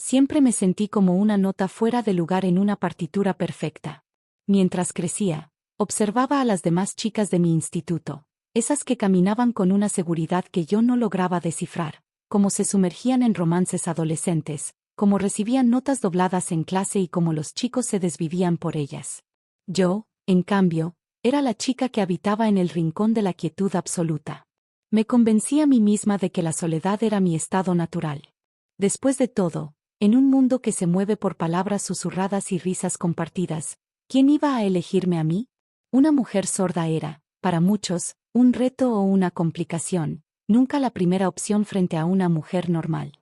Siempre me sentí como una nota fuera de lugar en una partitura perfecta. Mientras crecía, observaba a las demás chicas de mi instituto, esas que caminaban con una seguridad que yo no lograba descifrar, cómo se sumergían en romances adolescentes, cómo recibían notas dobladas en clase y cómo los chicos se desvivían por ellas. Yo, en cambio, era la chica que habitaba en el rincón de la quietud absoluta. Me convencí a mí misma de que la soledad era mi estado natural. Después de todo, en un mundo que se mueve por palabras susurradas y risas compartidas, ¿quién iba a elegirme a mí? Una mujer sorda era, para muchos, un reto o una complicación, nunca la primera opción frente a una mujer normal.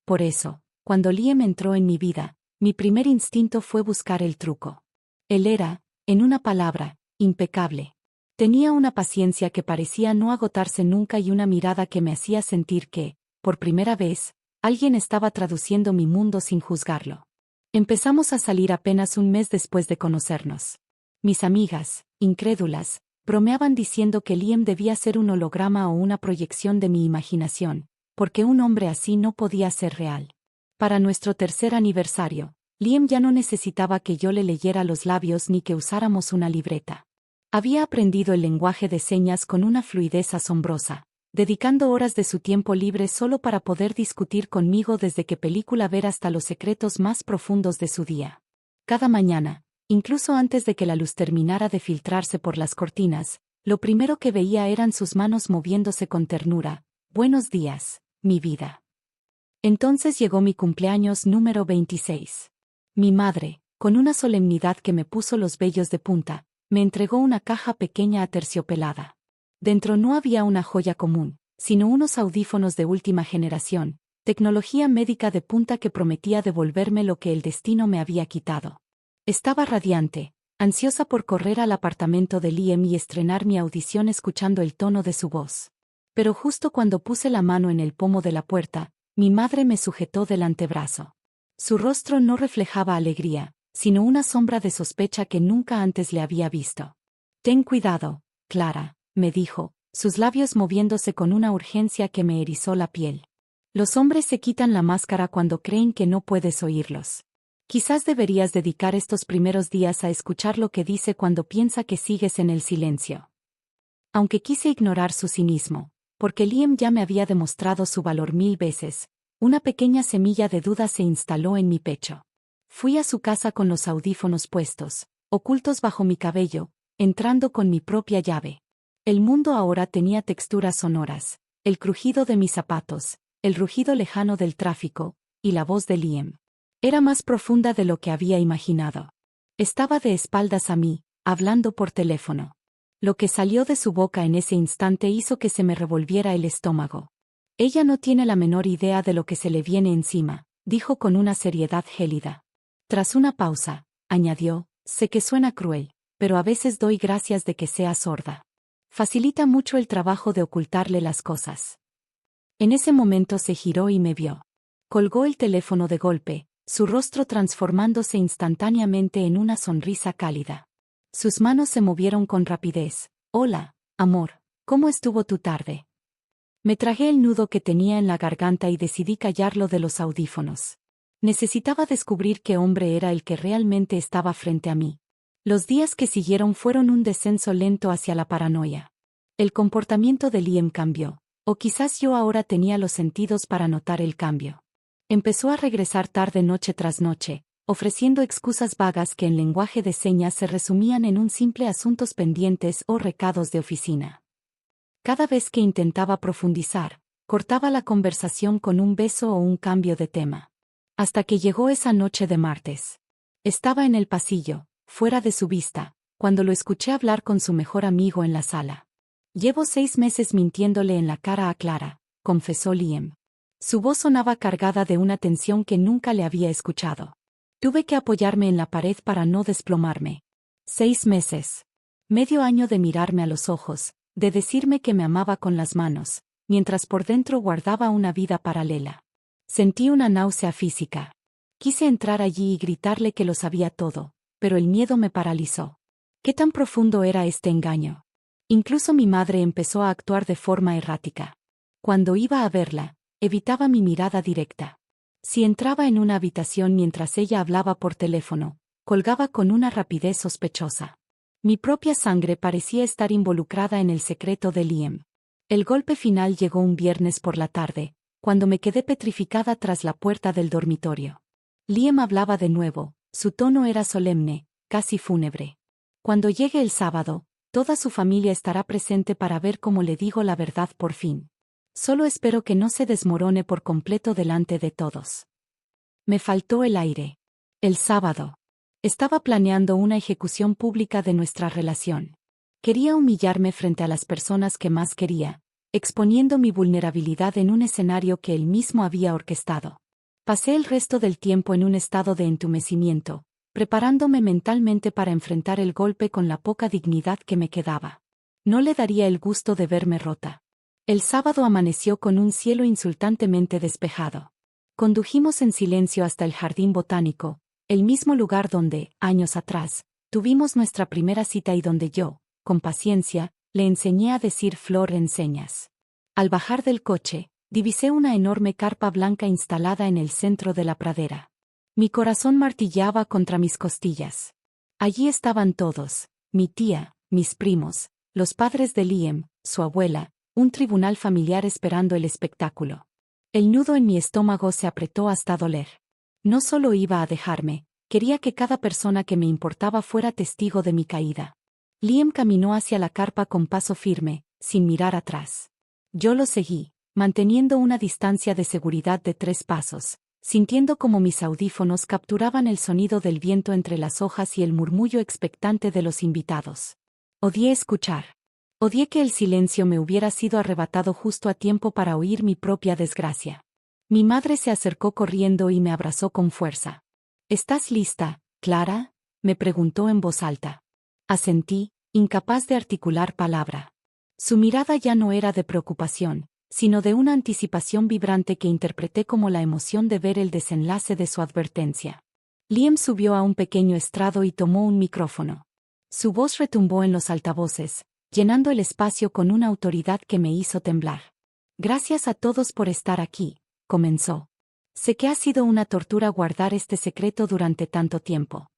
Por eso, cuando Liam entró en mi vida, mi primer instinto fue buscar el truco. Él era, en una palabra, impecable. Tenía una paciencia que parecía no agotarse nunca y una mirada que me hacía sentir que, por primera vez, alguien estaba traduciendo mi mundo sin juzgarlo. Empezamos a salir apenas un mes después de conocernos. Mis amigas, incrédulas, bromeaban diciendo que Liam debía ser un holograma o una proyección de mi imaginación, porque un hombre así no podía ser real. Para nuestro tercer aniversario, Liam ya no necesitaba que yo le leyera los labios ni que usáramos una libreta. Había aprendido el lenguaje de señas con una fluidez asombrosa, dedicando horas de su tiempo libre solo para poder discutir conmigo desde qué película ver hasta los secretos más profundos de su día. Cada mañana, incluso antes de que la luz terminara de filtrarse por las cortinas, lo primero que veía eran sus manos moviéndose con ternura. «Buenos días, mi vida». Entonces llegó mi cumpleaños número 26. Mi madre, con una solemnidad que me puso los vellos de punta, me entregó una caja pequeña aterciopelada. Dentro no había una joya común, sino unos audífonos de última generación, tecnología médica de punta que prometía devolverme lo que el destino me había quitado. Estaba radiante, ansiosa por correr al apartamento de Liam y estrenar mi audición escuchando el tono de su voz. Pero justo cuando puse la mano en el pomo de la puerta, mi madre me sujetó del antebrazo. Su rostro no reflejaba alegría, sino una sombra de sospecha que nunca antes le había visto. «Ten cuidado, Clara», me dijo, sus labios moviéndose con una urgencia que me erizó la piel. «Los hombres se quitan la máscara cuando creen que no puedes oírlos. Quizás deberías dedicar estos primeros días a escuchar lo que dice cuando piensa que sigues en el silencio». Aunque quise ignorar su cinismo, porque Liam ya me había demostrado su valor 1000 veces, una pequeña semilla de duda se instaló en mi pecho. Fui a su casa con los audífonos puestos, ocultos bajo mi cabello, entrando con mi propia llave. El mundo ahora tenía texturas sonoras, el crujido de mis zapatos, el rugido lejano del tráfico, y la voz de Liam. Era más profunda de lo que había imaginado. Estaba de espaldas a mí, hablando por teléfono. Lo que salió de su boca en ese instante hizo que se me revolviera el estómago. «Ella no tiene la menor idea de lo que se le viene encima», dijo con una seriedad gélida. Tras una pausa, añadió, «Sé que suena cruel, pero a veces doy gracias de que sea sorda. Facilita mucho el trabajo de ocultarle las cosas». En ese momento se giró y me vio. Colgó el teléfono de golpe, su rostro transformándose instantáneamente en una sonrisa cálida. Sus manos se movieron con rapidez. «Hola, amor, ¿cómo estuvo tu tarde?» Me tragué el nudo que tenía en la garganta y decidí callarlo de los audífonos. Necesitaba descubrir qué hombre era el que realmente estaba frente a mí. Los días que siguieron fueron un descenso lento hacia la paranoia. El comportamiento de Liam cambió, o quizás yo ahora tenía los sentidos para notar el cambio. Empezó a regresar tarde noche tras noche, ofreciendo excusas vagas que en lenguaje de señas se resumían en un simple asuntos pendientes o recados de oficina. Cada vez que intentaba profundizar, cortaba la conversación con un beso o un cambio de tema. Hasta que llegó esa noche de martes. Estaba en el pasillo, fuera de su vista, cuando lo escuché hablar con su mejor amigo en la sala. «Llevo 6 meses mintiéndole en la cara a Clara», confesó Liam. Su voz sonaba cargada de una tensión que nunca le había escuchado. Tuve que apoyarme en la pared para no desplomarme. 6 meses. Medio año de mirarme a los ojos, de decirme que me amaba con las manos, mientras por dentro guardaba una vida paralela. Sentí una náusea física. Quise entrar allí y gritarle que lo sabía todo, pero el miedo me paralizó. ¿Qué tan profundo era este engaño? Incluso mi madre empezó a actuar de forma errática. Cuando iba a verla, evitaba mi mirada directa. Si entraba en una habitación mientras ella hablaba por teléfono, colgaba con una rapidez sospechosa. Mi propia sangre parecía estar involucrada en el secreto de Liam. El golpe final llegó un viernes por la tarde, cuando me quedé petrificada tras la puerta del dormitorio. Liam hablaba de nuevo, su tono era solemne, casi fúnebre. Cuando llegue el sábado, toda su familia estará presente para ver cómo le digo la verdad por fin. Solo espero que no se desmorone por completo delante de todos. Me faltó el aire. El sábado. Estaba planeando una ejecución pública de nuestra relación. Quería humillarme frente a las personas que más quería, exponiendo mi vulnerabilidad en un escenario que él mismo había orquestado. Pasé el resto del tiempo en un estado de entumecimiento, preparándome mentalmente para enfrentar el golpe con la poca dignidad que me quedaba. No le daría el gusto de verme rota. El sábado amaneció con un cielo insultantemente despejado. Condujimos en silencio hasta el jardín botánico, el mismo lugar donde, años atrás, tuvimos nuestra primera cita y donde yo, con paciencia, le enseñé a decir flor en señas. Al bajar del coche, divisé una enorme carpa blanca instalada en el centro de la pradera. Mi corazón martillaba contra mis costillas. Allí estaban todos, mi tía, mis primos, los padres de Liam, su abuela, un tribunal familiar esperando el espectáculo. El nudo en mi estómago se apretó hasta doler. No solo iba a dejarme, quería que cada persona que me importaba fuera testigo de mi caída. Liam caminó hacia la carpa con paso firme, sin mirar atrás. Yo lo seguí, manteniendo una distancia de seguridad de 3 pasos, sintiendo como mis audífonos capturaban el sonido del viento entre las hojas y el murmullo expectante de los invitados. Odié escuchar. Odié que el silencio me hubiera sido arrebatado justo a tiempo para oír mi propia desgracia. Mi madre se acercó corriendo y me abrazó con fuerza. ¿Estás lista, Clara?, me preguntó en voz alta. Asentí, incapaz de articular palabra. Su mirada ya no era de preocupación, sino de una anticipación vibrante que interpreté como la emoción de ver el desenlace de su advertencia. Liam subió a un pequeño estrado y tomó un micrófono. Su voz retumbó en los altavoces, llenando el espacio con una autoridad que me hizo temblar. Gracias a todos por estar aquí, comenzó. Sé que ha sido una tortura guardar este secreto durante tanto tiempo.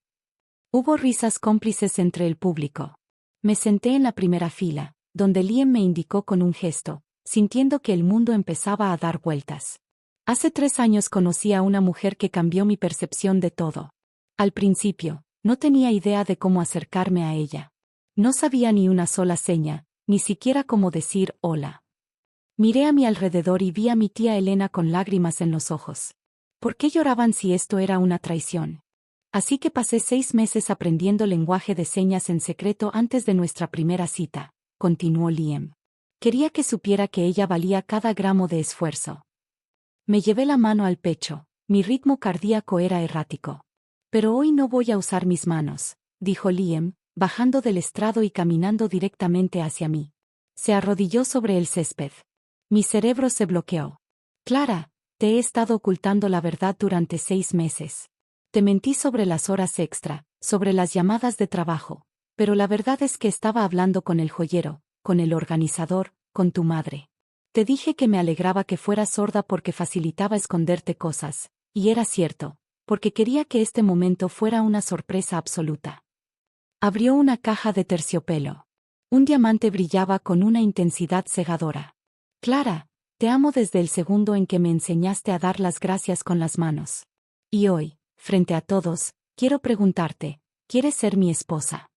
Hubo risas cómplices entre el público. Me senté en la primera fila, donde Liam me indicó con un gesto, sintiendo que el mundo empezaba a dar vueltas. Hace 3 años conocí a una mujer que cambió mi percepción de todo. Al principio, no tenía idea de cómo acercarme a ella. No sabía ni una sola seña, ni siquiera cómo decir hola. Miré a mi alrededor y vi a mi tía Elena con lágrimas en los ojos. ¿Por qué lloraban si esto era una traición? Así que pasé 6 meses aprendiendo lenguaje de señas en secreto antes de nuestra primera cita, continuó Liam. Quería que supiera que ella valía cada gramo de esfuerzo. Me llevé la mano al pecho, mi ritmo cardíaco era errático. Pero hoy no voy a usar mis manos, dijo Liam, bajando del estrado y caminando directamente hacia mí. Se arrodilló sobre el césped. Mi cerebro se bloqueó. Clara, te he estado ocultando la verdad durante 6 meses. Te mentí sobre las horas extra, sobre las llamadas de trabajo, pero la verdad es que estaba hablando con el joyero, con el organizador, con tu madre. Te dije que me alegraba que fueras sorda porque facilitaba esconderte cosas, y era cierto, porque quería que este momento fuera una sorpresa absoluta. Abrió una caja de terciopelo. Un diamante brillaba con una intensidad cegadora. Clara, te amo desde el segundo en que me enseñaste a dar las gracias con las manos. Y hoy, frente a todos, quiero preguntarte, ¿quieres ser mi esposa?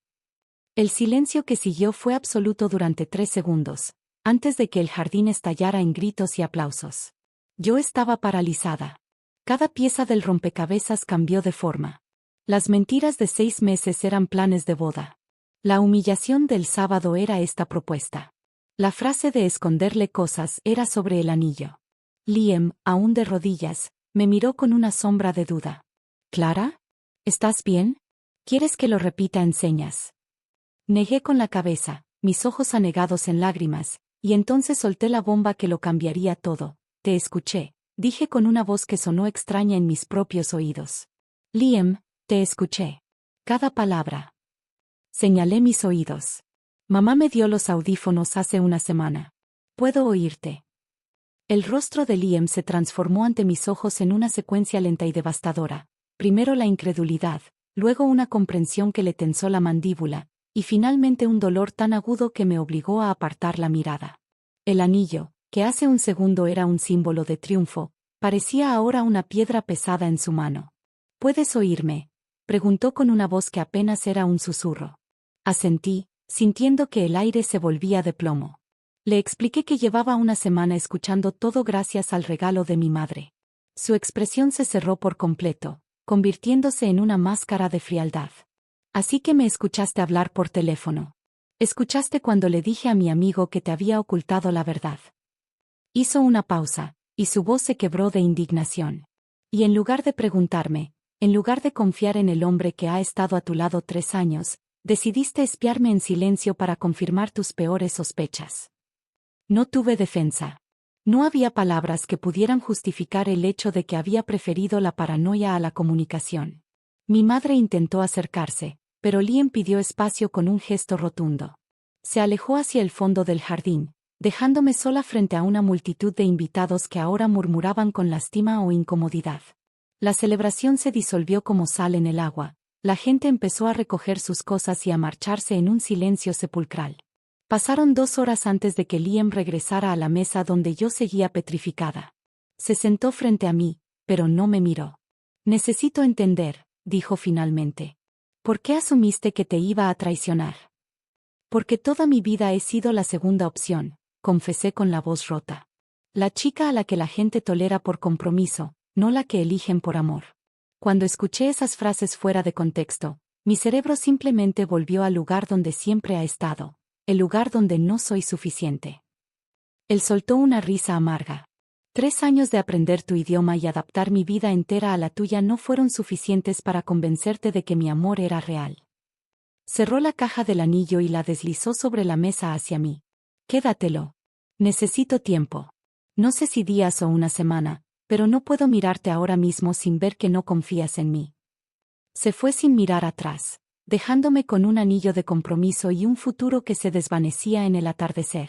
El silencio que siguió fue absoluto durante 3 segundos, antes de que el jardín estallara en gritos y aplausos. Yo estaba paralizada. Cada pieza del rompecabezas cambió de forma. Las mentiras de 6 meses eran planes de boda. La humillación del sábado era esta propuesta. La frase de esconderle cosas era sobre el anillo. Liam, aún de rodillas, me miró con una sombra de duda. ¿Clara? ¿Estás bien? ¿Quieres que lo repita en señas? Negué con la cabeza, mis ojos anegados en lágrimas, y entonces solté la bomba que lo cambiaría todo. Te escuché, dije con una voz que sonó extraña en mis propios oídos. Liam, te escuché. Cada palabra. Señalé mis oídos. Mamá me dio los audífonos hace una semana. Puedo oírte. El rostro de Liam se transformó ante mis ojos en una secuencia lenta y devastadora. Primero la incredulidad, luego una comprensión que le tensó la mandíbula, y finalmente un dolor tan agudo que me obligó a apartar la mirada. El anillo, que hace un segundo era un símbolo de triunfo, parecía ahora una piedra pesada en su mano. ¿Puedes oírme?, preguntó con una voz que apenas era un susurro. Asentí, sintiendo que el aire se volvía de plomo. Le expliqué que llevaba una semana escuchando todo gracias al regalo de mi madre. Su expresión se cerró por completo, convirtiéndose en una máscara de frialdad. Así que me escuchaste hablar por teléfono. Escuchaste cuando le dije a mi amigo que te había ocultado la verdad. Hizo una pausa, y su voz se quebró de indignación. Y en lugar de preguntarme, en lugar de confiar en el hombre que ha estado a tu lado 3 años, decidiste espiarme en silencio para confirmar tus peores sospechas. No tuve defensa. No había palabras que pudieran justificar el hecho de que había preferido la paranoia a la comunicación. Mi madre intentó acercarse, pero Liam pidió espacio con un gesto rotundo. Se alejó hacia el fondo del jardín, dejándome sola frente a una multitud de invitados que ahora murmuraban con lástima o incomodidad. La celebración se disolvió como sal en el agua, la gente empezó a recoger sus cosas y a marcharse en un silencio sepulcral. Pasaron 2 horas antes de que Liam regresara a la mesa donde yo seguía petrificada. Se sentó frente a mí, pero no me miró. Necesito entender, dijo finalmente. ¿Por qué asumiste que te iba a traicionar? Porque toda mi vida he sido la segunda opción, confesé con la voz rota. La chica a la que la gente tolera por compromiso, no la que eligen por amor. Cuando escuché esas frases fuera de contexto, mi cerebro simplemente volvió al lugar donde siempre ha estado. El lugar donde no soy suficiente. Él soltó una risa amarga. 3 años de aprender tu idioma y adaptar mi vida entera a la tuya no fueron suficientes para convencerte de que mi amor era real. Cerró la caja del anillo y la deslizó sobre la mesa hacia mí. Quédatelo. Necesito tiempo. No sé si días o una semana, pero no puedo mirarte ahora mismo sin ver que no confías en mí. Se fue sin mirar atrás, dejándome con un anillo de compromiso y un futuro que se desvanecía en el atardecer.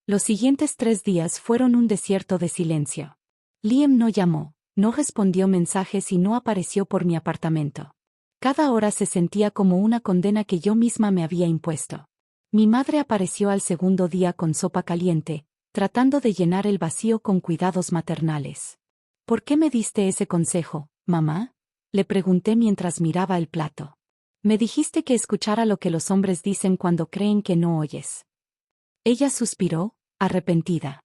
Los siguientes 3 días fueron un desierto de silencio. Liam no llamó, no respondió mensajes y no apareció por mi apartamento. Cada hora se sentía como una condena que yo misma me había impuesto. Mi madre apareció al segundo día con sopa caliente, tratando de llenar el vacío con cuidados maternales. ¿Por qué me diste ese consejo, mamá?, le pregunté mientras miraba el plato. Me dijiste que escuchara lo que los hombres dicen cuando creen que no oyes. Ella suspiró, arrepentida.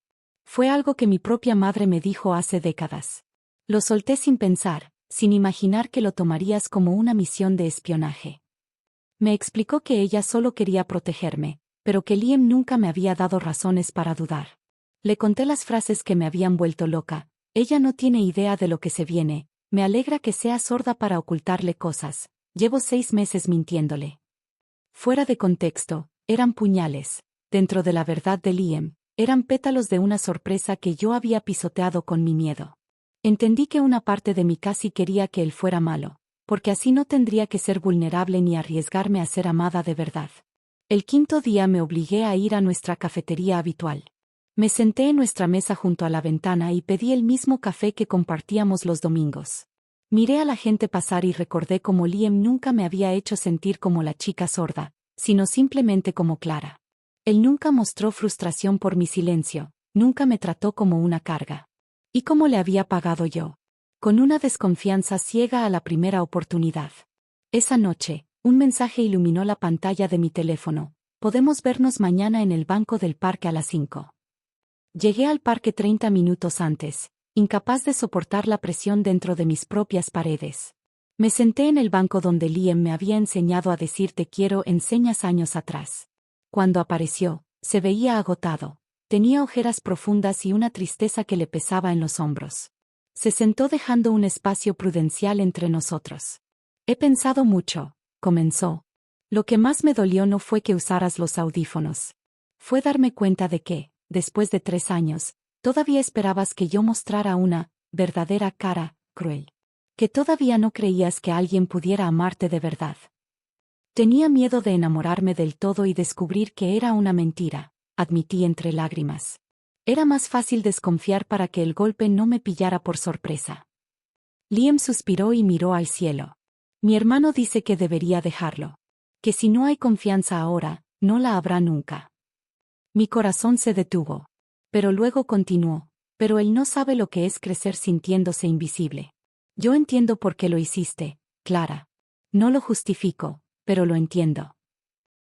Fue algo que mi propia madre me dijo hace décadas. Lo solté sin pensar, sin imaginar que lo tomarías como una misión de espionaje. Me explicó que ella solo quería protegerme, pero que Liam nunca me había dado razones para dudar. Le conté las frases que me habían vuelto loca. Ella no tiene idea de lo que se viene. Me alegra que sea sorda para ocultarle cosas. Llevo 6 meses mintiéndole. Fuera de contexto, eran puñales. Dentro de la verdad de Liam, eran pétalos de una sorpresa que yo había pisoteado con mi miedo. Entendí que una parte de mí casi quería que él fuera malo, porque así no tendría que ser vulnerable ni arriesgarme a ser amada de verdad. El 5.º día me obligué a ir a nuestra cafetería habitual. Me senté en nuestra mesa junto a la ventana y pedí el mismo café que compartíamos los domingos. Miré a la gente pasar y recordé cómo Liam nunca me había hecho sentir como la chica sorda, sino simplemente como Clara. Él nunca mostró frustración por mi silencio, nunca me trató como una carga. ¿Y cómo le había pagado yo? Con una desconfianza ciega a la primera oportunidad. Esa noche, un mensaje iluminó la pantalla de mi teléfono. Podemos vernos mañana en el banco del parque a las 5. Llegué al parque 30 minutos antes, incapaz de soportar la presión dentro de mis propias paredes. Me senté en el banco donde Liam me había enseñado a decir te quiero en señas años atrás. Cuando apareció, se veía agotado. Tenía ojeras profundas y una tristeza que le pesaba en los hombros. Se sentó dejando un espacio prudencial entre nosotros. He pensado mucho, comenzó. Lo que más me dolió no fue que usaras los audífonos. Fue darme cuenta de que, después de 3 años, todavía esperabas que yo mostrara una verdadera cara cruel. Que todavía no creías que alguien pudiera amarte de verdad. Tenía miedo de enamorarme del todo y descubrir que era una mentira, admití entre lágrimas. Era más fácil desconfiar para que el golpe no me pillara por sorpresa. Liam suspiró y miró al cielo. Mi hermano dice que debería dejarlo. Que si no hay confianza ahora, no la habrá nunca. Mi corazón se detuvo. Pero luego continuó. Pero él no sabe lo que es crecer sintiéndose invisible. Yo entiendo por qué lo hiciste, Clara. No lo justifico, pero lo entiendo.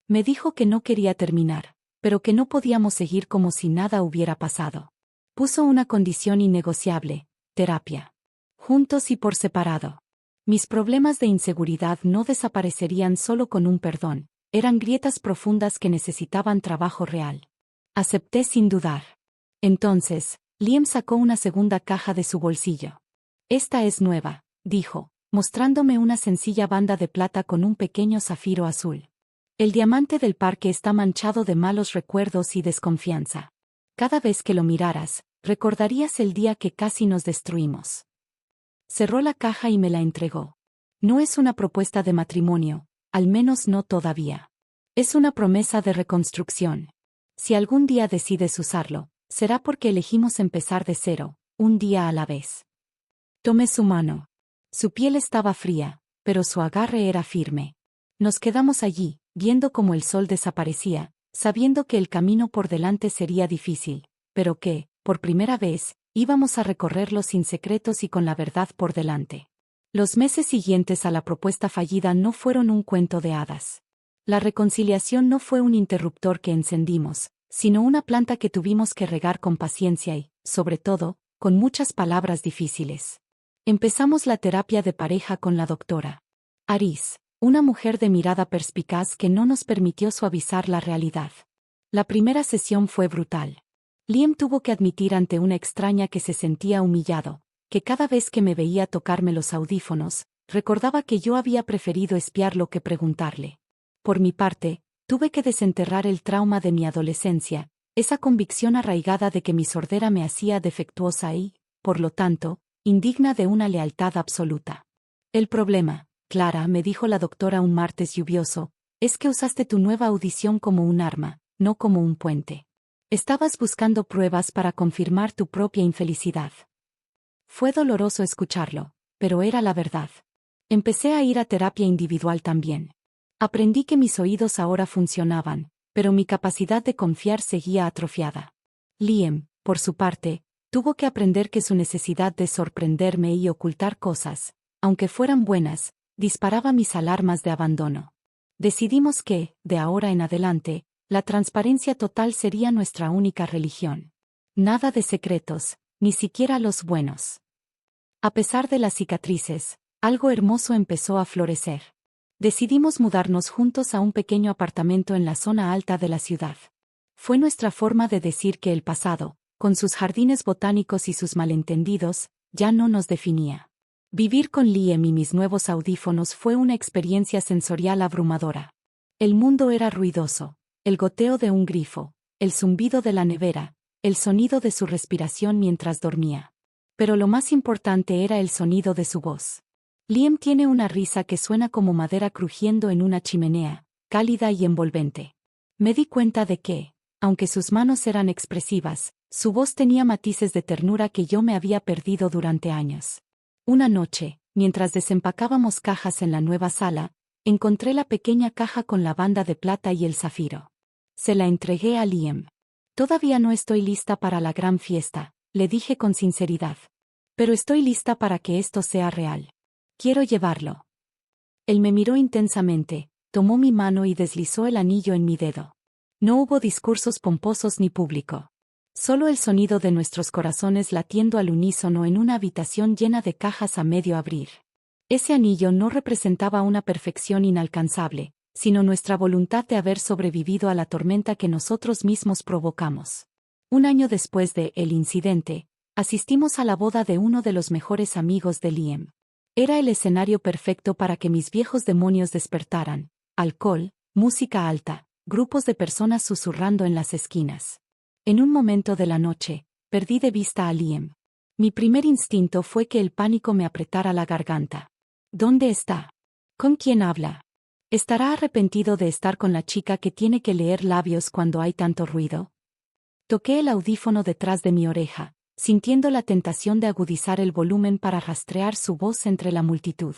Me dijo que no quería terminar, pero que no podíamos seguir como si nada hubiera pasado. Puso una condición innegociable: terapia. Juntos y por separado. Mis problemas de inseguridad no desaparecerían solo con un perdón, eran grietas profundas que necesitaban trabajo real. Acepté sin dudar. Entonces, Liam sacó una segunda caja de su bolsillo. Esta es nueva, dijo, mostrándome una sencilla banda de plata con un pequeño zafiro azul. El diamante del parque está manchado de malos recuerdos y desconfianza. Cada vez que lo miraras, recordarías el día que casi nos destruimos. Cerró la caja y me la entregó. No es una propuesta de matrimonio, al menos no todavía. Es una promesa de reconstrucción. Si algún día decides usarlo, será porque elegimos empezar de cero, un día a la vez. Tomé su mano. Su piel estaba fría, pero su agarre era firme. Nos quedamos allí, viendo cómo el sol desaparecía, sabiendo que el camino por delante sería difícil, pero que, por primera vez, íbamos a recorrerlo sin secretos y con la verdad por delante. Los meses siguientes a la propuesta fallida no fueron un cuento de hadas. La reconciliación no fue un interruptor que encendimos, sino una planta que tuvimos que regar con paciencia y, sobre todo, con muchas palabras difíciles. Empezamos la terapia de pareja con la doctora Aris, una mujer de mirada perspicaz que no nos permitió suavizar la realidad. La primera sesión fue brutal. Liam tuvo que admitir ante una extraña que se sentía humillado, que cada vez que me veía tocarme los audífonos, recordaba que yo había preferido espiarlo que preguntarle. Por mi parte, tuve que desenterrar el trauma de mi adolescencia, esa convicción arraigada de que mi sordera me hacía defectuosa y, por lo tanto, indigna de una lealtad absoluta. El problema, Clara, me dijo la doctora un martes lluvioso, es que usaste tu nueva audición como un arma, no como un puente. Estabas buscando pruebas para confirmar tu propia infelicidad. Fue doloroso escucharlo, pero era la verdad. Empecé a ir a terapia individual también. Aprendí que mis oídos ahora funcionaban, pero mi capacidad de confiar seguía atrofiada. Liam, por su parte, tuvo que aprender que su necesidad de sorprenderme y ocultar cosas, aunque fueran buenas, disparaba mis alarmas de abandono. Decidimos que, de ahora en adelante, la transparencia total sería nuestra única religión. Nada de secretos, ni siquiera los buenos. A pesar de las cicatrices, algo hermoso empezó a florecer. Decidimos mudarnos juntos a un pequeño apartamento en la zona alta de la ciudad. Fue nuestra forma de decir que el pasado, con sus jardines botánicos y sus malentendidos, ya no nos definía. Vivir con Liam y mis nuevos audífonos fue una experiencia sensorial abrumadora. El mundo era ruidoso. El goteo de un grifo, el zumbido de la nevera, el sonido de su respiración mientras dormía. Pero lo más importante era el sonido de su voz. Liam tiene una risa que suena como madera crujiendo en una chimenea, cálida y envolvente. Me di cuenta de que, aunque sus manos eran expresivas, su voz tenía matices de ternura que yo me había perdido durante años. Una noche, mientras desempacábamos cajas en la nueva sala, encontré la pequeña caja con la banda de plata y el zafiro. Se la entregué a Liam. Todavía no estoy lista para la gran fiesta, le dije con sinceridad. Pero estoy lista para que esto sea real. Quiero llevarlo. Él me miró intensamente, tomó mi mano y deslizó el anillo en mi dedo. No hubo discursos pomposos ni público. Solo el sonido de nuestros corazones latiendo al unísono en una habitación llena de cajas a medio abrir. Ese anillo no representaba una perfección inalcanzable, sino nuestra voluntad de haber sobrevivido a la tormenta que nosotros mismos provocamos. Un año después de el incidente, asistimos a la boda de uno de los mejores amigos de Liam. Era el escenario perfecto para que mis viejos demonios despertaran: alcohol, música alta, grupos de personas susurrando en las esquinas. En un momento de la noche, perdí de vista a Liam. Mi primer instinto fue que el pánico me apretara la garganta. ¿Dónde está? ¿Con quién habla? ¿Estará arrepentido de estar con la chica que tiene que leer labios cuando hay tanto ruido? Toqué el audífono detrás de mi oreja, sintiendo la tentación de agudizar el volumen para rastrear su voz entre la multitud.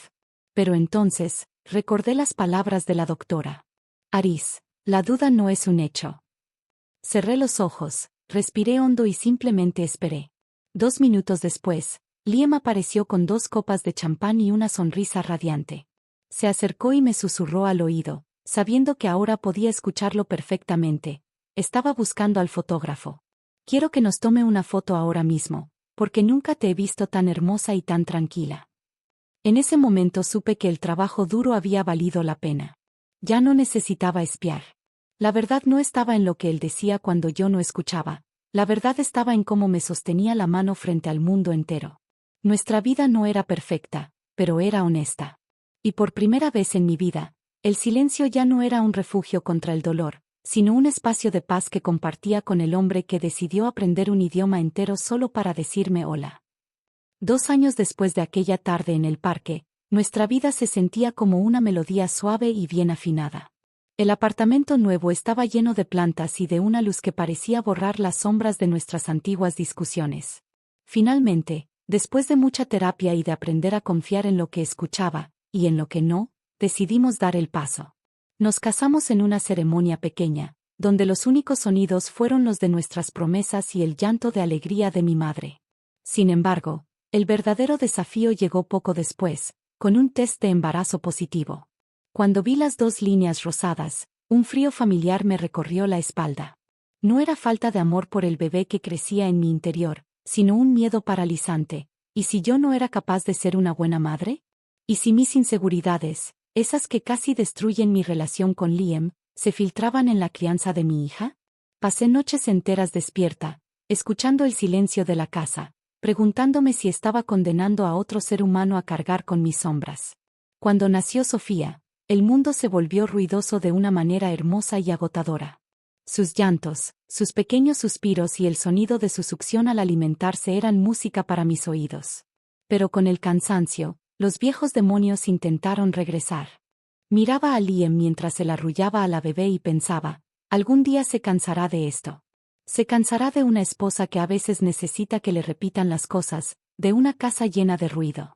Pero entonces, recordé las palabras de la doctora. Aris, la duda no es un hecho. Cerré los ojos, respiré hondo y simplemente esperé. 2 minutos después, Liam apareció con 2 copas de champán y una sonrisa radiante. Se acercó y me susurró al oído, sabiendo que ahora podía escucharlo perfectamente. Estaba buscando al fotógrafo. Quiero que nos tome una foto ahora mismo, porque nunca te he visto tan hermosa y tan tranquila. En ese momento supe que el trabajo duro había valido la pena. Ya no necesitaba espiar. La verdad no estaba en lo que él decía cuando yo no escuchaba. La verdad estaba en cómo me sostenía la mano frente al mundo entero. Nuestra vida no era perfecta, pero era honesta. Y por primera vez en mi vida, el silencio ya no era un refugio contra el dolor, sino un espacio de paz que compartía con el hombre que decidió aprender un idioma entero solo para decirme hola. 2 años después de aquella tarde en el parque, nuestra vida se sentía como una melodía suave y bien afinada. El apartamento nuevo estaba lleno de plantas y de una luz que parecía borrar las sombras de nuestras antiguas discusiones. Finalmente, después de mucha terapia y de aprender a confiar en lo que escuchaba, y en lo que no, decidimos dar el paso. Nos casamos en una ceremonia pequeña, donde los únicos sonidos fueron los de nuestras promesas y el llanto de alegría de mi madre. Sin embargo, el verdadero desafío llegó poco después, con un test de embarazo positivo. Cuando vi las 2 líneas rosadas, un frío familiar me recorrió la espalda. No era falta de amor por el bebé que crecía en mi interior, sino un miedo paralizante. ¿Y si yo no era capaz de ser una buena madre? ¿Y si mis inseguridades, esas que casi destruyen mi relación con Liam, se filtraban en la crianza de mi hija? Pasé noches enteras despierta, escuchando el silencio de la casa, preguntándome si estaba condenando a otro ser humano a cargar con mis sombras. Cuando nació Sofía, el mundo se volvió ruidoso de una manera hermosa y agotadora. Sus llantos, sus pequeños suspiros y el sonido de su succión al alimentarse eran música para mis oídos. Pero con el cansancio, los viejos demonios intentaron regresar. Miraba a Liam mientras él arrullaba a la bebé y pensaba, algún día se cansará de esto. Se cansará de una esposa que a veces necesita que le repitan las cosas, de una casa llena de ruido.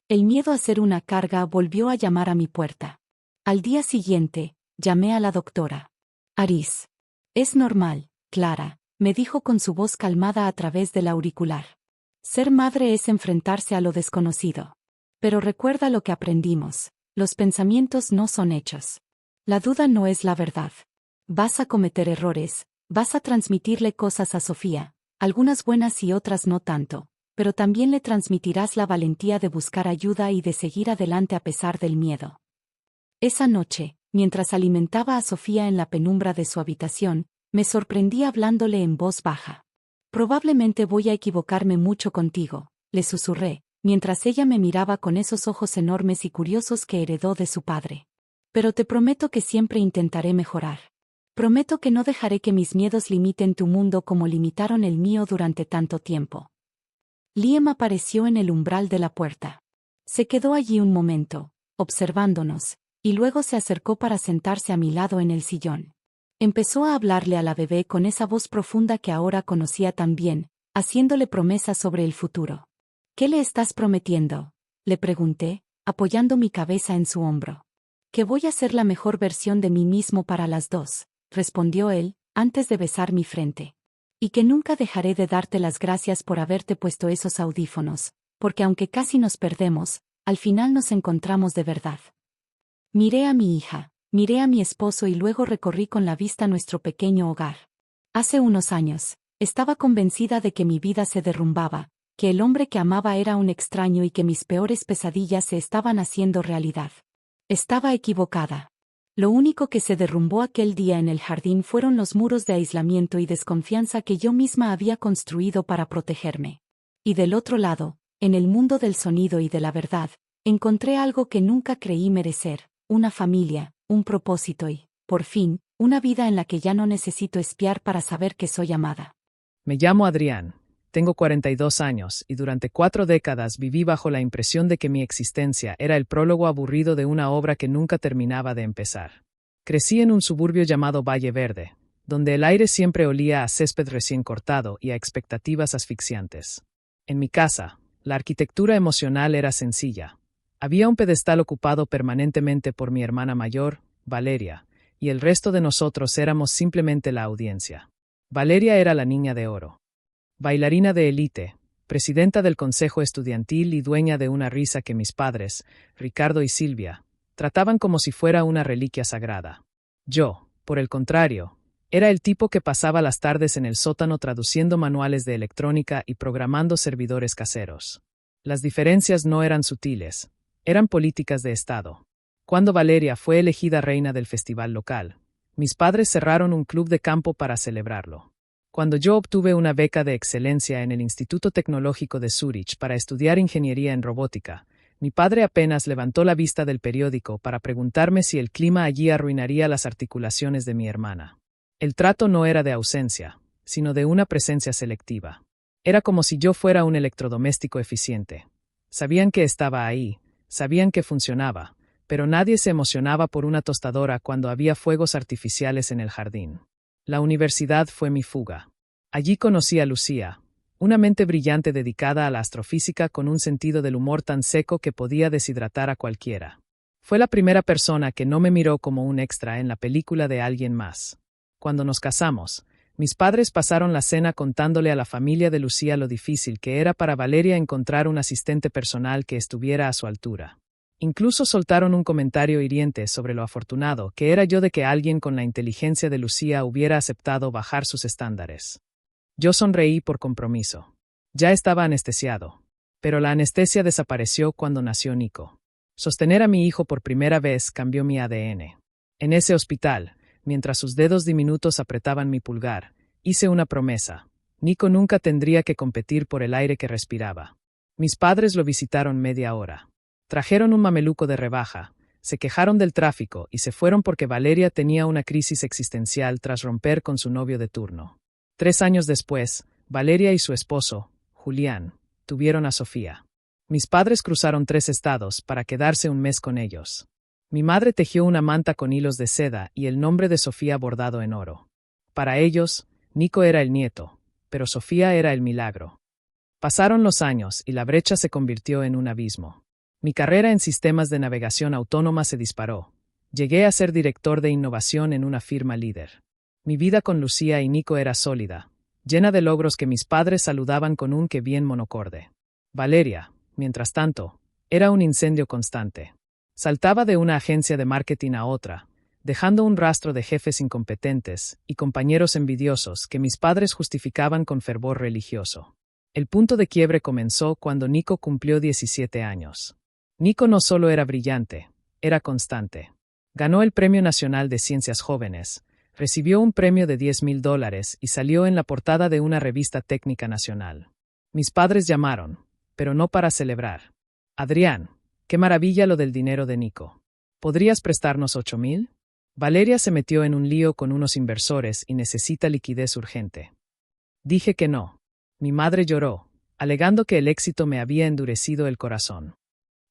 El miedo a ser una carga volvió a llamar a mi puerta. Al día siguiente, llamé a la doctora. Aris. Es normal, Clara, me dijo con su voz calmada a través del auricular. Ser madre es enfrentarse a lo desconocido. Pero recuerda lo que aprendimos, los pensamientos no son hechos. La duda no es la verdad. Vas a cometer errores, vas a transmitirle cosas a Sofía, algunas buenas y otras no tanto, pero también le transmitirás la valentía de buscar ayuda y de seguir adelante a pesar del miedo. Esa noche, mientras alimentaba a Sofía en la penumbra de su habitación, me sorprendí hablándole en voz baja. Probablemente voy a equivocarme mucho contigo, le susurré, mientras ella me miraba con esos ojos enormes y curiosos que heredó de su padre. Pero te prometo que siempre intentaré mejorar. Prometo que no dejaré que mis miedos limiten tu mundo como limitaron el mío durante tanto tiempo. Liam apareció en el umbral de la puerta. Se quedó allí un momento, observándonos, y luego se acercó para sentarse a mi lado en el sillón. Empezó a hablarle a la bebé con esa voz profunda que ahora conocía tan bien, haciéndole promesas sobre el futuro. ¿Qué le estás prometiendo?, le pregunté, apoyando mi cabeza en su hombro. Que voy a ser la mejor versión de mí mismo para las 2, respondió él, antes de besar mi frente. Y que nunca dejaré de darte las gracias por haberte puesto esos audífonos, porque aunque casi nos perdemos, al final nos encontramos de verdad. Miré a mi hija, miré a mi esposo y luego recorrí con la vista nuestro pequeño hogar. Hace unos años, estaba convencida de que mi vida se derrumbaba, que el hombre que amaba era un extraño y que mis peores pesadillas se estaban haciendo realidad. Estaba equivocada. Lo único que se derrumbó aquel día en el jardín fueron los muros de aislamiento y desconfianza que yo misma había construido para protegerme. Y del otro lado, en el mundo del sonido y de la verdad, encontré algo que nunca creí merecer, una familia, un propósito y, por fin, una vida en la que ya no necesito espiar para saber que soy amada. Me llamo Adrián, tengo 42 años y durante 4 décadas viví bajo la impresión de que mi existencia era el prólogo aburrido de una obra que nunca terminaba de empezar. Crecí en un suburbio llamado Valle Verde, donde el aire siempre olía a césped recién cortado y a expectativas asfixiantes. En mi casa, la arquitectura emocional era sencilla. Había un pedestal ocupado permanentemente por mi hermana mayor, Valeria, y el resto de nosotros éramos simplemente la audiencia. Valeria era la niña de oro. Bailarina de élite, presidenta del consejo estudiantil y dueña de una risa que mis padres, Ricardo y Silvia, trataban como si fuera una reliquia sagrada. Yo, por el contrario, era el tipo que pasaba las tardes en el sótano traduciendo manuales de electrónica y programando servidores caseros. Las diferencias no eran sutiles, eran políticas de Estado. Cuando Valeria fue elegida reina del festival local, mis padres cerraron un club de campo para celebrarlo. Cuando yo obtuve una beca de excelencia en el Instituto Tecnológico de Zúrich para estudiar ingeniería en robótica, mi padre apenas levantó la vista del periódico para preguntarme si el clima allí arruinaría las articulaciones de mi hermana. El trato no era de ausencia, sino de una presencia selectiva. Era como si yo fuera un electrodoméstico eficiente. Sabían que estaba ahí, sabían que funcionaba, pero nadie se emocionaba por una tostadora cuando había fuegos artificiales en el jardín. La universidad fue mi fuga. Allí conocí a Lucía, una mente brillante dedicada a la astrofísica con un sentido del humor tan seco que podía deshidratar a cualquiera. Fue la primera persona que no me miró como un extra en la película de alguien más. Cuando nos casamos, mis padres pasaron la cena contándole a la familia de Lucía lo difícil que era para Valeria encontrar un asistente personal que estuviera a su altura. Incluso soltaron un comentario hiriente sobre lo afortunado que era yo de que alguien con la inteligencia de Lucía hubiera aceptado bajar sus estándares. Yo sonreí por compromiso. Ya estaba anestesiado. Pero la anestesia desapareció cuando nació Nico. Sostener a mi hijo por primera vez cambió mi ADN. En ese hospital, mientras sus dedos diminutos apretaban mi pulgar, hice una promesa. Nico nunca tendría que competir por el aire que respiraba. Mis padres lo visitaron media hora. Trajeron un mameluco de rebaja, se quejaron del tráfico y se fueron porque Valeria tenía una crisis existencial tras romper con su novio de turno. 3 años después, Valeria y su esposo, Julián, tuvieron a Sofía. Mis padres cruzaron 3 estados para quedarse un mes con ellos. Mi madre tejió una manta con hilos de seda y el nombre de Sofía bordado en oro. Para ellos, Nico era el nieto, pero Sofía era el milagro. Pasaron los años y la brecha se convirtió en un abismo. Mi carrera en sistemas de navegación autónoma se disparó. Llegué a ser director de innovación en una firma líder. Mi vida con Lucía y Nico era sólida, llena de logros que mis padres saludaban con un qué bien monocorde. Valeria, mientras tanto, era un incendio constante. Saltaba de una agencia de marketing a otra, dejando un rastro de jefes incompetentes y compañeros envidiosos que mis padres justificaban con fervor religioso. El punto de quiebre comenzó cuando Nico cumplió 17 años. Nico no solo era brillante, era constante. Ganó el Premio Nacional de Ciencias Jóvenes, recibió un premio de $10,000 y salió en la portada de una revista técnica nacional. Mis padres llamaron, pero no para celebrar. Adrián, qué maravilla lo del dinero de Nico. ¿Podrías prestarnos 8,000? Valeria se metió en un lío con unos inversores y necesita liquidez urgente. Dije que no. Mi madre lloró, alegando que el éxito me había endurecido el corazón.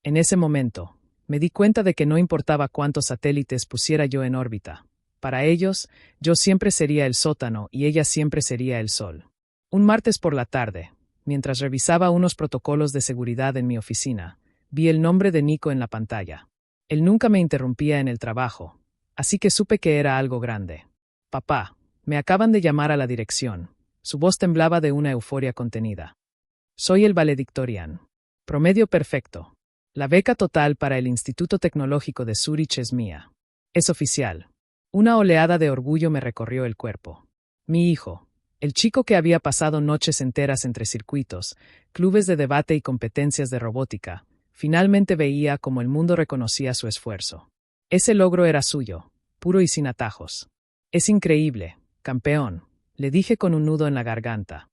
En ese momento, me di cuenta de que no importaba cuántos satélites pusiera yo en órbita. Para ellos, yo siempre sería el sótano y ella siempre sería el sol. Un martes por la tarde, mientras revisaba unos protocolos de seguridad en mi oficina, vi el nombre de Nico en la pantalla. Él nunca me interrumpía en el trabajo, así que supe que era algo grande. Papá, me acaban de llamar a la dirección. Su voz temblaba de una euforia contenida. Soy el valedictorian. Promedio perfecto. La beca total para el Instituto Tecnológico de Zúrich es mía. Es oficial. Una oleada de orgullo me recorrió el cuerpo. Mi hijo, el chico que había pasado noches enteras entre circuitos, clubes de debate y competencias de robótica, finalmente veía cómo el mundo reconocía su esfuerzo. Ese logro era suyo, puro y sin atajos. Es increíble, campeón, le dije con un nudo en la garganta.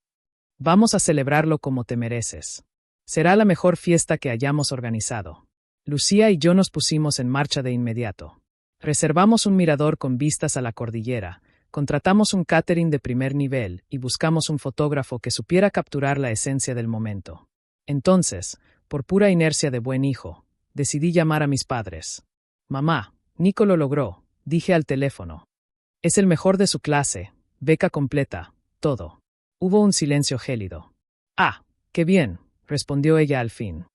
Vamos a celebrarlo como te mereces. Será la mejor fiesta que hayamos organizado. Lucía y yo nos pusimos en marcha de inmediato. Reservamos un mirador con vistas a la cordillera, contratamos un catering de primer nivel y buscamos un fotógrafo que supiera capturar la esencia del momento. Entonces, por pura inercia de buen hijo, decidí llamar a mis padres. Mamá, Nico lo logró, dije al teléfono. Es el mejor de su clase, beca completa, todo. Hubo un silencio gélido. Ah, qué bien, respondió ella al fin.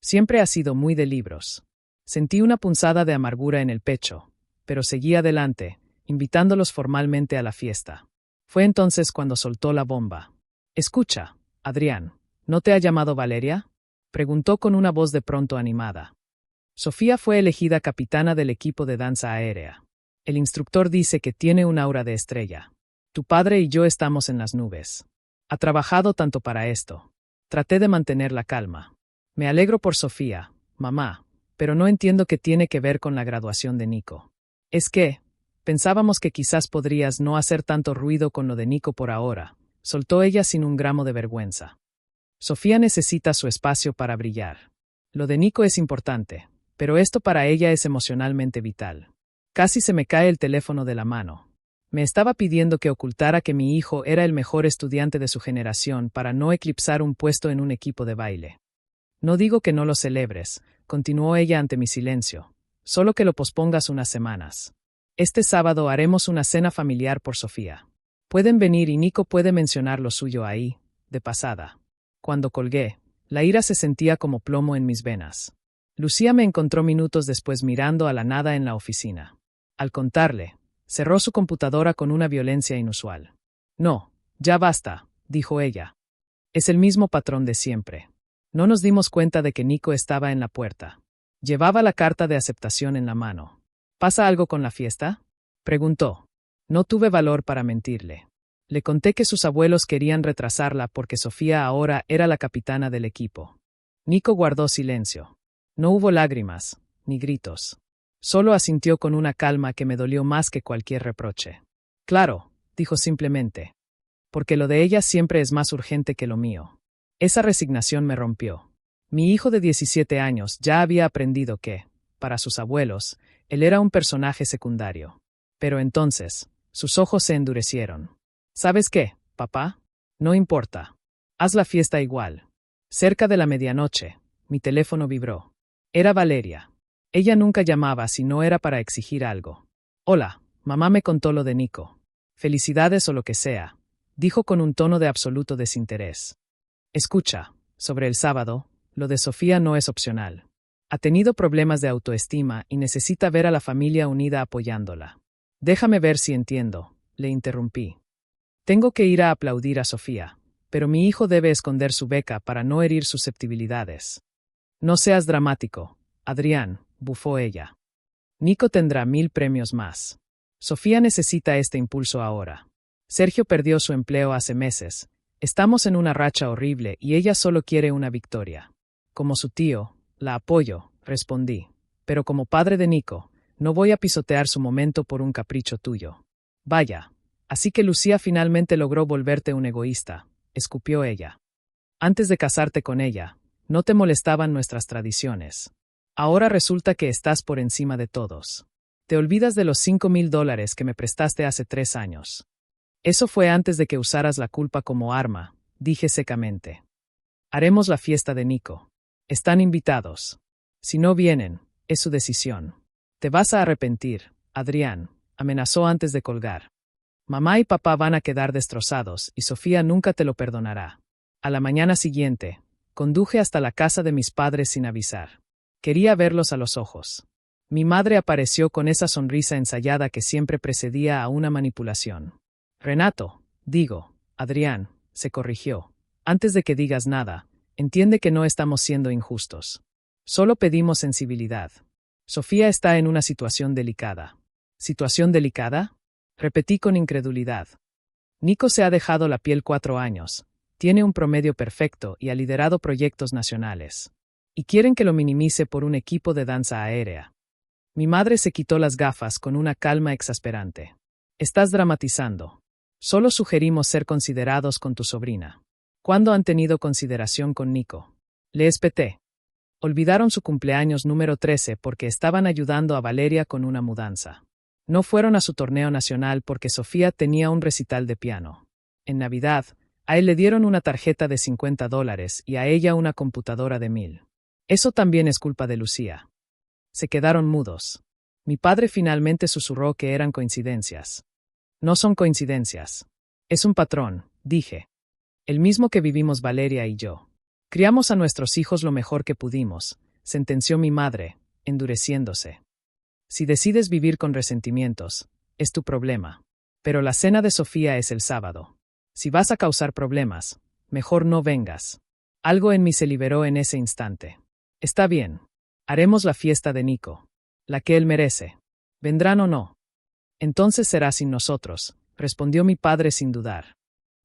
Siempre ha sido muy de libros. Sentí una punzada de amargura en el pecho, pero seguí adelante, invitándolos formalmente a la fiesta. Fue entonces cuando soltó la bomba. Escucha, Adrián, ¿no te ha llamado Valeria? Preguntó con una voz de pronto animada. Sofía fue elegida capitana del equipo de danza aérea. El instructor dice que tiene un aura de estrella. Tu padre y yo estamos en las nubes. Ha trabajado tanto para esto. Traté de mantener la calma. Me alegro por Sofía, mamá, pero no entiendo qué tiene que ver con la graduación de Nico. Es que, pensábamos que quizás podrías no hacer tanto ruido con lo de Nico por ahora, soltó ella sin un gramo de vergüenza. Sofía necesita su espacio para brillar. Lo de Nico es importante, pero esto para ella es emocionalmente vital. Casi se me cae el teléfono de la mano. Me estaba pidiendo que ocultara que mi hijo era el mejor estudiante de su generación para no eclipsar un puesto en un equipo de baile. No digo que no lo celebres, continuó ella ante mi silencio, solo que lo pospongas unas semanas. Este sábado haremos una cena familiar por Sofía. Pueden venir y Nico puede mencionar lo suyo ahí, de pasada. Cuando colgué, la ira se sentía como plomo en mis venas. Lucía me encontró minutos después mirando a la nada en la oficina. Al contarle, cerró su computadora con una violencia inusual. No, ya basta, dijo ella. Es el mismo patrón de siempre. No nos dimos cuenta de que Nico estaba en la puerta. Llevaba la carta de aceptación en la mano. ¿Pasa algo con la fiesta?, preguntó. No tuve valor para mentirle. Le conté que sus abuelos querían retrasarla porque Sofía ahora era la capitana del equipo. Nico guardó silencio. No hubo lágrimas, ni gritos. Solo asintió con una calma que me dolió más que cualquier reproche. Claro, dijo simplemente. Porque lo de ella siempre es más urgente que lo mío. Esa resignación me rompió. Mi hijo de 17 años ya había aprendido que, para sus abuelos, él era un personaje secundario. Pero entonces, sus ojos se endurecieron. ¿Sabes qué, papá? No importa. Haz la fiesta igual. Cerca de la medianoche, mi teléfono vibró. Era Valeria. Ella nunca llamaba si no era para exigir algo. Hola, mamá me contó lo de Nico. Felicidades o lo que sea, dijo con un tono de absoluto desinterés. Escucha, sobre el sábado, lo de Sofía no es opcional. Ha tenido problemas de autoestima y necesita ver a la familia unida apoyándola. Déjame ver si entiendo, le interrumpí. Tengo que ir a aplaudir a Sofía, pero mi hijo debe esconder su beca para no herir susceptibilidades. No seas dramático, Adrián, bufó ella. Nico tendrá 1000 premios más. Sofía necesita este impulso ahora. Sergio perdió su empleo hace meses. Estamos en una racha horrible y ella solo quiere una victoria. Como su tío, la apoyo, respondí. Pero como padre de Nico, no voy a pisotear su momento por un capricho tuyo. Vaya. Así que Lucía finalmente logró volverte un egoísta, escupió ella. Antes de casarte con ella, no te molestaban nuestras tradiciones. Ahora resulta que estás por encima de todos. Te olvidas de los $5,000 que me prestaste hace 3 años. Eso fue antes de que usaras la culpa como arma, dije secamente. Haremos la fiesta de Nico. Están invitados. Si no vienen, es su decisión. Te vas a arrepentir, Adrián, amenazó antes de colgar. Mamá y papá van a quedar destrozados y Sofía nunca te lo perdonará. A la mañana siguiente, conduje hasta la casa de mis padres sin avisar. Quería verlos a los ojos. Mi madre apareció con esa sonrisa ensayada que siempre precedía a una manipulación. Renato, digo, Adrián, se corrigió. Antes de que digas nada, entiende que no estamos siendo injustos. Solo pedimos sensibilidad. Sofía está en una situación delicada. ¿Situación delicada?, repetí con incredulidad. Nico se ha dejado la piel 4 años. Tiene un promedio perfecto y ha liderado proyectos nacionales. Y quieren que lo minimice por un equipo de danza aérea. Mi madre se quitó las gafas con una calma exasperante. Estás dramatizando. Solo sugerimos ser considerados con tu sobrina. ¿Cuándo han tenido consideración con Nico? Le espeté. Olvidaron su cumpleaños número 13 porque estaban ayudando a Valeria con una mudanza. No fueron a su torneo nacional porque Sofía tenía un recital de piano. En Navidad, a él le dieron una tarjeta de $50 y a ella una computadora de 1000. Eso también es culpa de Lucía. Se quedaron mudos. Mi padre finalmente susurró que eran coincidencias. No son coincidencias. Es un patrón, dije. El mismo que vivimos Valeria y yo. Criamos a nuestros hijos lo mejor que pudimos, sentenció mi madre, endureciéndose. Si decides vivir con resentimientos, es tu problema. Pero la cena de Sofía es el sábado. Si vas a causar problemas, mejor no vengas. Algo en mí se liberó en ese instante. Está bien. Haremos la fiesta de Nico. La que él merece. ¿Vendrán o no? Entonces será sin nosotros, respondió mi padre sin dudar.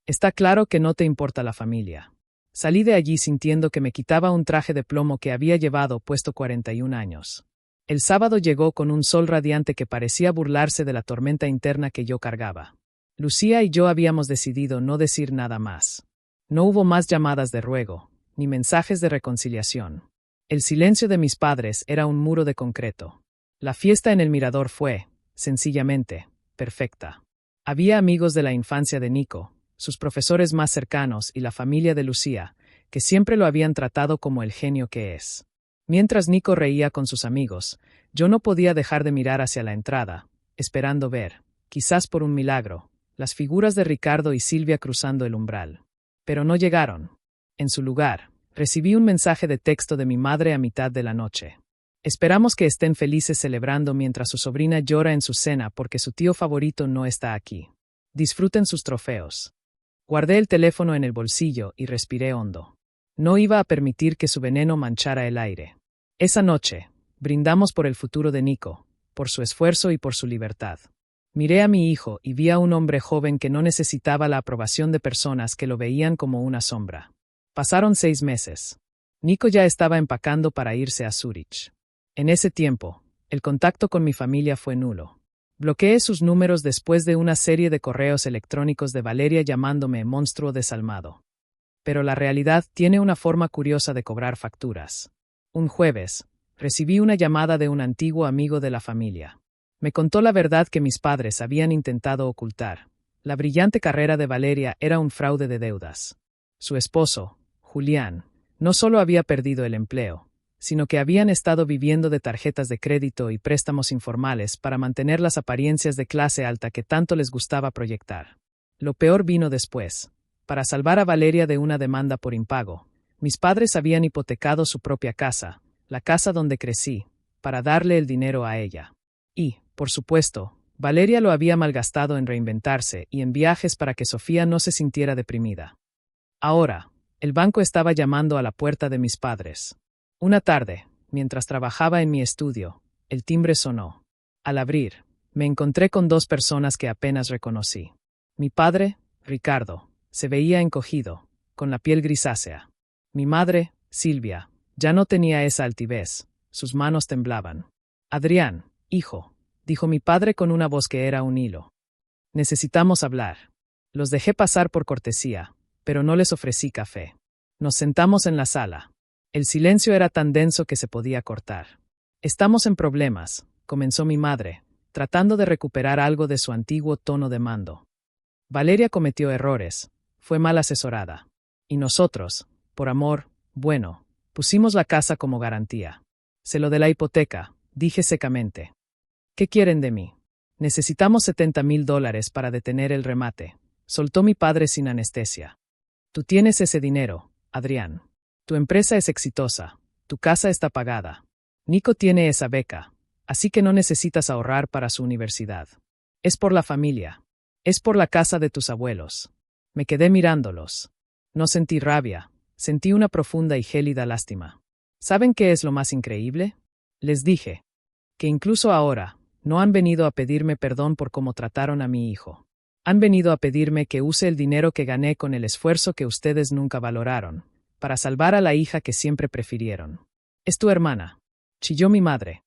Está claro que no te importa la familia. Salí de allí sintiendo que me quitaba un traje de plomo que había llevado puesto 41 años. El sábado llegó con un sol radiante que parecía burlarse de la tormenta interna que yo cargaba. Lucía y yo habíamos decidido no decir nada más. No hubo más llamadas de ruego, ni mensajes de reconciliación. El silencio de mis padres era un muro de concreto. La fiesta en el mirador fue, sencillamente, perfecta. Había amigos de la infancia de Nico, sus profesores más cercanos y la familia de Lucía, que siempre lo habían tratado como el genio que es. Mientras Nico reía con sus amigos, yo no podía dejar de mirar hacia la entrada, esperando ver, quizás por un milagro, las figuras de Ricardo y Silvia cruzando el umbral. Pero no llegaron. En su lugar, recibí un mensaje de texto de mi madre a mitad de la noche. Esperamos que estén felices celebrando mientras su sobrina llora en su cena porque su tío favorito no está aquí. Disfruten sus trofeos. Guardé el teléfono en el bolsillo y respiré hondo. No iba a permitir que su veneno manchara el aire. Esa noche, brindamos por el futuro de Nico, por su esfuerzo y por su libertad. Miré a mi hijo y vi a un hombre joven que no necesitaba la aprobación de personas que lo veían como una sombra. Pasaron 6 meses. Nico ya estaba empacando para irse a Zúrich. En ese tiempo, el contacto con mi familia fue nulo. Bloqueé sus números después de una serie de correos electrónicos de Valeria llamándome monstruo desalmado. Pero la realidad tiene una forma curiosa de cobrar facturas. Un jueves, recibí una llamada de un antiguo amigo de la familia. Me contó la verdad que mis padres habían intentado ocultar. La brillante carrera de Valeria era un fraude de deudas. Su esposo, Julián, no solo había perdido el empleo, sino que habían estado viviendo de tarjetas de crédito y préstamos informales para mantener las apariencias de clase alta que tanto les gustaba proyectar. Lo peor vino después. Para salvar a Valeria de una demanda por impago, mis padres habían hipotecado su propia casa, la casa donde crecí, para darle el dinero a ella. Y, por supuesto, Valeria lo había malgastado en reinventarse y en viajes para que Sofía no se sintiera deprimida. Ahora, el banco estaba llamando a la puerta de mis padres. Una tarde, mientras trabajaba en mi estudio, el timbre sonó. Al abrir, me encontré con 2 personas que apenas reconocí. Mi padre, Ricardo, se veía encogido, con la piel grisácea. Mi madre, Silvia, ya no tenía esa altivez, sus manos temblaban. Adrián, hijo, dijo mi padre con una voz que era un hilo. Necesitamos hablar. Los dejé pasar por cortesía, pero no les ofrecí café. Nos sentamos en la sala. El silencio era tan denso que se podía cortar. Estamos en problemas, comenzó mi madre, tratando de recuperar algo de su antiguo tono de mando. Valeria cometió errores, fue mal asesorada. Y nosotros, por amor, bueno, pusimos la casa como garantía. Se lo de la hipoteca, dije secamente. ¿Qué quieren de mí? Necesitamos $70,000 para detener el remate, soltó mi padre sin anestesia. Tú tienes ese dinero, Adrián. Tu empresa es exitosa, tu casa está pagada. Nico tiene esa beca, así que no necesitas ahorrar para su universidad. Es por la familia. Es por la casa de tus abuelos. Me quedé mirándolos. No sentí rabia, sentí una profunda y gélida lástima. ¿Saben qué es lo más increíble? Les dije. Que incluso ahora, no han venido a pedirme perdón por cómo trataron a mi hijo. Han venido a pedirme que use el dinero que gané con el esfuerzo que ustedes nunca valoraron, para salvar a la hija que siempre prefirieron. Es tu hermana, chilló mi madre.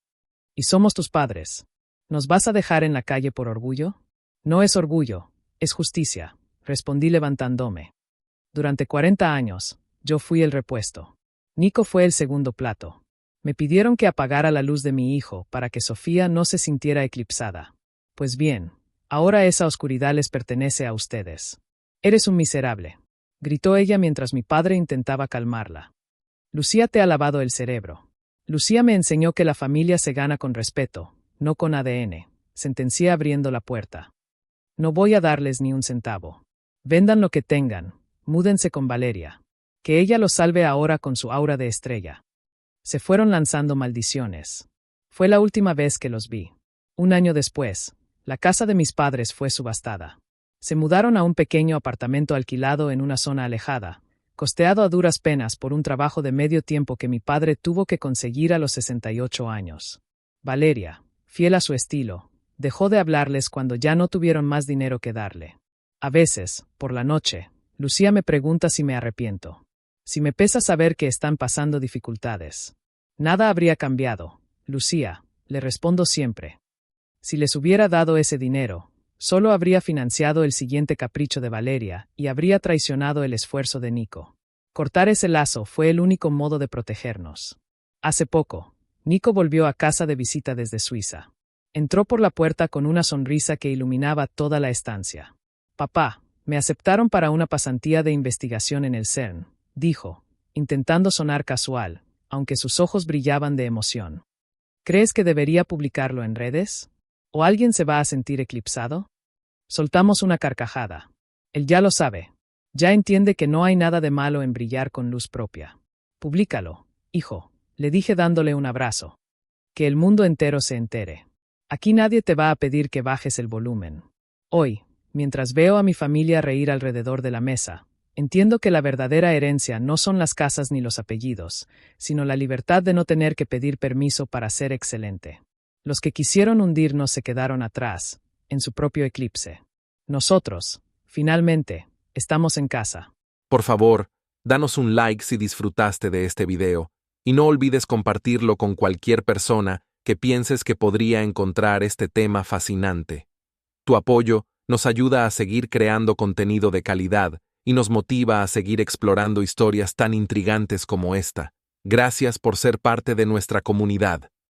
Y somos tus padres. ¿Nos vas a dejar en la calle por orgullo? No es orgullo, es justicia, respondí levantándome. Durante 40 años, yo fui el repuesto. Nico fue el segundo plato. Me pidieron que apagara la luz de mi hijo para que Sofía no se sintiera eclipsada. Pues bien, ahora esa oscuridad les pertenece a ustedes. Eres un miserable, gritó ella mientras mi padre intentaba calmarla. Lucía te ha lavado el cerebro. Lucía me enseñó que la familia se gana con respeto, no con ADN, sentencié abriendo la puerta. No voy a darles ni un centavo. Vendan lo que tengan, múdense con Valeria. Que ella los salve ahora con su aura de estrella. Se fueron lanzando maldiciones. Fue la última vez que los vi. Un año después, la casa de mis padres fue subastada. Se mudaron a un pequeño apartamento alquilado en una zona alejada, costeado a duras penas por un trabajo de medio tiempo que mi padre tuvo que conseguir a los 68 años. Valeria, fiel a su estilo, dejó de hablarles cuando ya no tuvieron más dinero que darle. A veces, por la noche, Lucía me pregunta si me arrepiento. Si me pesa saber que están pasando dificultades. Nada habría cambiado, Lucía, le respondo siempre. Si les hubiera dado ese dinero, solo habría financiado el siguiente capricho de Valeria y habría traicionado el esfuerzo de Nico. Cortar ese lazo fue el único modo de protegernos. Hace poco, Nico volvió a casa de visita desde Suiza. Entró por la puerta con una sonrisa que iluminaba toda la estancia. Papá, me aceptaron para una pasantía de investigación en el CERN, dijo, intentando sonar casual, aunque sus ojos brillaban de emoción. ¿Crees que debería publicarlo en redes? ¿O alguien se va a sentir eclipsado? Soltamos una carcajada. Él ya lo sabe. Ya entiende que no hay nada de malo en brillar con luz propia. Publícalo, hijo, le dije dándole un abrazo. Que el mundo entero se entere. Aquí nadie te va a pedir que bajes el volumen. Hoy, mientras veo a mi familia reír alrededor de la mesa, entiendo que la verdadera herencia no son las casas ni los apellidos, sino la libertad de no tener que pedir permiso para ser excelente. Los que quisieron hundirnos se quedaron atrás, en su propio eclipse. Nosotros, finalmente, estamos en casa. Por favor, danos un like si disfrutaste de este video, y no olvides compartirlo con cualquier persona que pienses que podría encontrar este tema fascinante. Tu apoyo nos ayuda a seguir creando contenido de calidad y nos motiva a seguir explorando historias tan intrigantes como esta. Gracias por ser parte de nuestra comunidad.